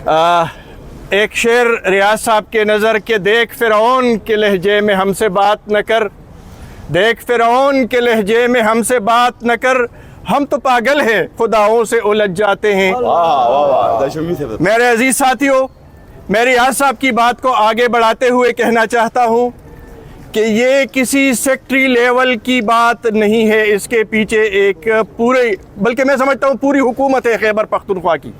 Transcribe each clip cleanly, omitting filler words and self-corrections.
ایک شعر ریاض صاحب کے نظر کہ دیکھ فرعون کے لہجے میں ہم سے بات نہ کر، دیکھ فرعون کے لہجے میں ہم سے بات نہ کر، ہم تو پاگل ہیں خداؤں سے الجھ جاتے ہیں۔ میرے عزیز ساتھیوں، میں ریاض صاحب کی بات کو آگے بڑھاتے ہوئے کہنا چاہتا ہوں کہ یہ کسی سیکٹری لیول کی بات نہیں ہے، اس کے پیچھے ایک پورے، بلکہ میں سمجھتا ہوں پوری حکومت ہے خیبر پختونخوا کی،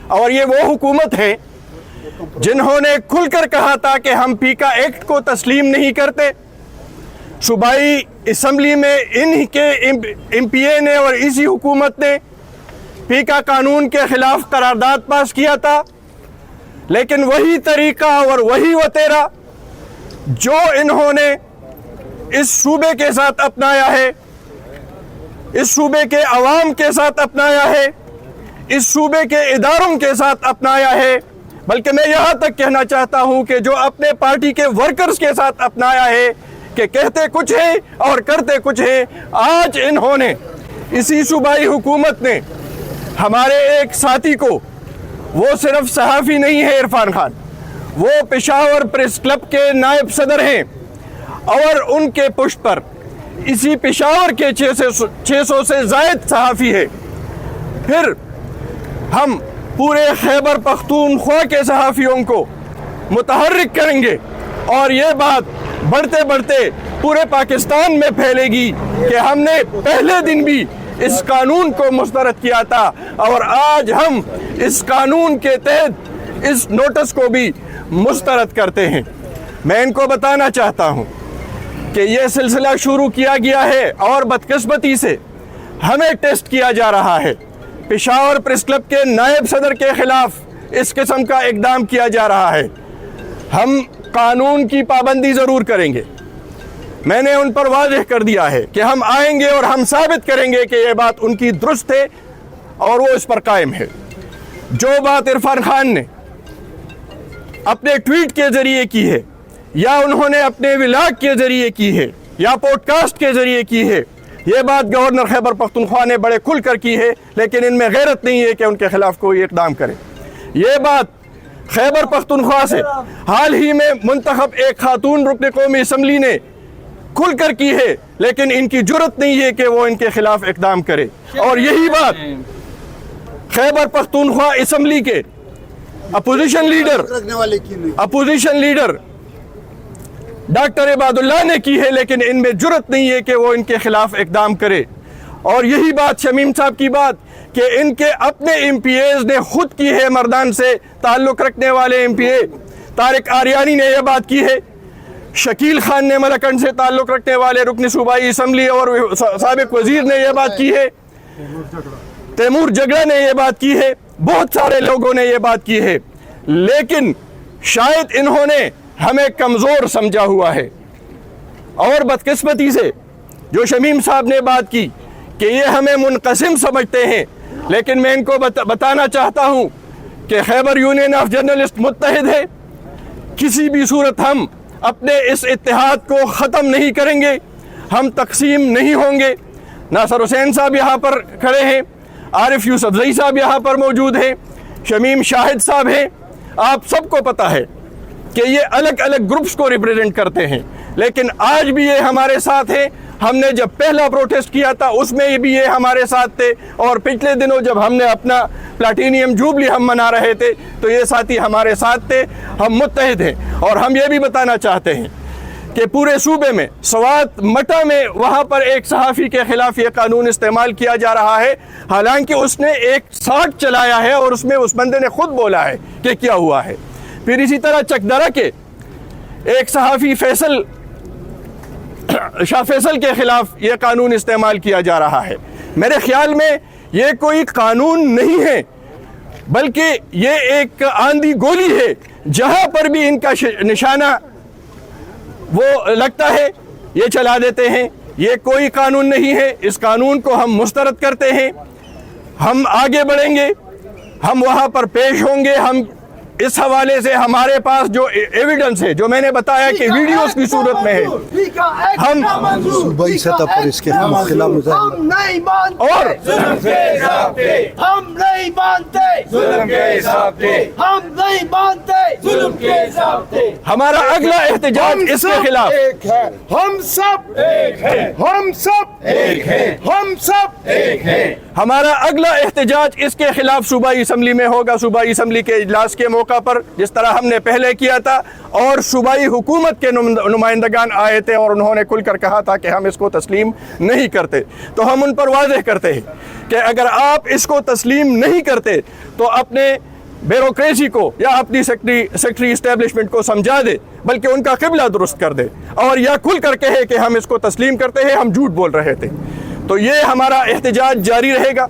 اور یہ وہ حکومت ہے جنہوں نے کھل کر کہا تھا کہ ہم پیکا ایکٹ کو تسلیم نہیں کرتے۔ صوبائی اسمبلی میں انہی کے ایم پی اے نے اور اسی حکومت نے پیکا قانون کے خلاف قرارداد پاس کیا تھا، لیکن وہی طریقہ اور وہی وتیرہ جو انہوں نے اس صوبے کے ساتھ اپنایا ہے، اس صوبے کے عوام کے ساتھ اپنایا ہے، اس صوبے کے اداروں کے ساتھ اپنایا ہے، بلکہ میں یہاں تک کہنا چاہتا ہوں کہ جو اپنے پارٹی کے ورکرز کے ساتھ اپنایا ہے کہ کہتے کچھ ہیں اور کرتے کچھ ہیں۔ آج انہوں نے، اسی صوبائی حکومت نے ہمارے ایک ساتھی کو، وہ صرف صحافی نہیں ہے عرفان خان، وہ پشاور پریس کلب کے نائب صدر ہیں، اور ان کے پشت پر اسی پشاور کے 600 سے زائد صحافی ہے۔ پھر ہم پورے خیبر پختونخوا کے صحافیوں کو متحرک کریں گے، اور یہ بات بڑھتے بڑھتے پورے پاکستان میں پھیلے گی کہ ہم نے پہلے دن بھی اس قانون کو مسترد کیا تھا، اور آج ہم اس قانون کے تحت اس نوٹس کو بھی مسترد کرتے ہیں۔ میں ان کو بتانا چاہتا ہوں کہ یہ سلسلہ شروع کیا گیا ہے اور بدقسمتی سے ہمیں ٹیسٹ کیا جا رہا ہے۔ پشاور پریس کلب کے نائب صدر کے خلاف اس قسم کا اقدام کیا جا رہا ہے۔ ہم قانون کی پابندی ضرور کریں گے، میں نے ان پر واضح کر دیا ہے کہ ہم آئیں گے اور ہم ثابت کریں گے کہ یہ بات ان کی درست ہے اور وہ اس پر قائم ہے۔ جو بات عرفان خان نے اپنے ٹویٹ کے ذریعے کی ہے، یا انہوں نے اپنے ولاگ کے ذریعے کی ہے، یا پوڈ کاسٹ کے ذریعے کی ہے، یہ بات گورنر خیبر پختونخوا نے بڑے کھل کر کی ہے، لیکن ان میں غیرت نہیں ہے کہ ان کے خلاف کوئی اقدام کرے۔ یہ بات خیبر پختونخوا سے حال ہی میں منتخب ایک خاتون رکن قومی اسمبلی نے کھل کر کی ہے، لیکن ان کی جرت نہیں ہے کہ وہ ان کے خلاف اقدام کرے۔ اور یہی بات خیبر پختونخوا اسمبلی کے اپوزیشن لیڈر ڈاکٹر عباد اللہ نے کی ہے، لیکن ان میں جرت نہیں ہے کہ وہ ان کے خلاف اقدام کرے۔ اور یہی بات شمیم صاحب کی بات کہ ان کے اپنے ایم پی ایز نے خود کی ہے، مردان سے تعلق رکھنے والے ایم پی اے طارق آریانی نے یہ بات کی ہے، شکیل خان نے ملکنڈ سے تعلق رکھنے والے رکن صوبائی اسمبلی اور سابق وزیر نے یہ بات کی ہے، تیمور جگڑا نے یہ بات کی ہے، بہت سارے لوگوں نے یہ بات کی ہے، لیکن شاید انہوں نے ہمیں کمزور سمجھا ہوا ہے۔ اور بدقسمتی سے جو شمیم صاحب نے بات کی کہ یہ ہمیں منقسم سمجھتے ہیں، لیکن میں ان کو بتانا چاہتا ہوں کہ خیبر یونین آف جرنلسٹ متحد ہے، کسی بھی صورت ہم اپنے اس اتحاد کو ختم نہیں کریں گے، ہم تقسیم نہیں ہوں گے۔ ناصر حسین صاحب یہاں پر کھڑے ہیں، عارف یوسف زئی صاحب یہاں پر موجود ہیں، شمیم شاہد صاحب ہیں، آپ سب کو پتہ ہے کہ یہ الگ الگ گروپس کو ریپریزنٹ کرتے ہیں، لیکن آج بھی یہ ہمارے ساتھ ہیں۔ ہم نے جب پہلا پروٹیسٹ کیا تھا اس میں بھی یہ ہمارے ساتھ تھے، اور پچھلے دنوں جب ہم نے اپنا پلاٹینیم جوبلی ہم منا رہے تھے تو یہ ساتھی ہمارے ساتھ تھے۔ ہم متحد ہیں، اور ہم یہ بھی بتانا چاہتے ہیں کہ پورے صوبے میں سوات مٹا میں وہاں پر ایک صحافی کے خلاف یہ قانون استعمال کیا جا رہا ہے، حالانکہ اس نے ایک ساٹھ چلایا ہے اور اس میں اس بندے نے خود بولا ہے کہ کیا ہوا ہے۔ پھر اسی طرح چکدرہ کے ایک صحافی شاہ فیصل کے خلاف یہ قانون استعمال کیا جا رہا ہے۔ میرے خیال میں یہ کوئی قانون نہیں ہے، بلکہ یہ ایک آندھی گولی ہے، جہاں پر بھی ان کا نشانہ وہ لگتا ہے یہ چلا دیتے ہیں۔ یہ کوئی قانون نہیں ہے، اس قانون کو ہم مسترد کرتے ہیں، ہم آگے بڑھیں گے، ہم وہاں پر پیش ہوں گے، ہم اس حوالے سے ہمارے پاس جو ایویڈنس ہے، جو میں نے بتایا کہ ویڈیوز کی صورت میں ہے، ہم صوبائی سطح پر اس کے خلاف ہم نہیں مانتے اور ہم نہیں مانتے ہم نہیں مانتے ظلم کے ضابطے ہمارا اگلا احتجاج اس کے خلاف ایک ہے ہم سب ایک ہے ہم سب ایک ہے ہم سب ایک ہے ہمارا اگلا احتجاج اس کے خلاف صوبائی اسمبلی میں ہوگا، صوبائی اسمبلی کے اجلاس کے موقع پر، جس طرح ہم نے پہلے کیا تھا، اور صوبائی حکومت کے نمائندگان آئے تھے اور انہوں نے کھل کر کہا تھا کہ ہم اس کو تسلیم نہیں کرتے۔ تو ہم ان پر واضح کرتے ہیں کہ اگر آپ اس کو تسلیم نہیں کرتے تو اپنے بیوروکریسی کو یا اپنی سیکٹری اسٹیبلشمنٹ کو سمجھا دے، بلکہ ان کا قبلہ درست کر دے، اور یا کھل کر کہے کہ ہم اس کو تسلیم کرتے ہیں، ہم جھوٹ بول رہے تھے۔ تو یہ ہمارا احتجاج جاری رہے گا،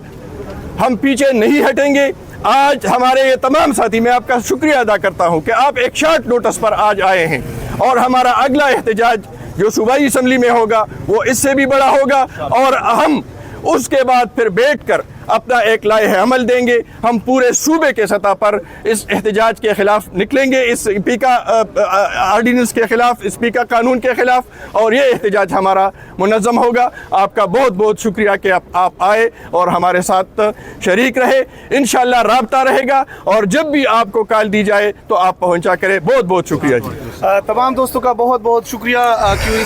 ہم پیچھے نہیں ہٹیں گے۔ آج ہمارے یہ تمام ساتھی، میں آپ کا شکریہ ادا کرتا ہوں کہ آپ ایک شارٹ نوٹس پر آج آئے ہیں، اور ہمارا اگلا احتجاج جو صوبائی اسمبلی میں ہوگا وہ اس سے بھی بڑا ہوگا، اور ہم اس کے بعد پھر بیٹھ کر اپنا ایک لائحہ عمل دیں گے۔ ہم پورے صوبے کے سطح پر اس احتجاج کے خلاف نکلیں گے، اس اسپیکا آرڈیننس کے خلاف، اسپیکا قانون کے خلاف، اور یہ احتجاج ہمارا منظم ہوگا۔ آپ کا بہت بہت شکریہ کہ آپ آئے اور ہمارے ساتھ شریک رہے۔ انشاءاللہ رابطہ رہے گا، اور جب بھی آپ کو کال دی جائے تو آپ پہنچا کریں۔ بہت بہت شکریہ جی۔ تمام دوستوں کا بہت بہت شکریہ QE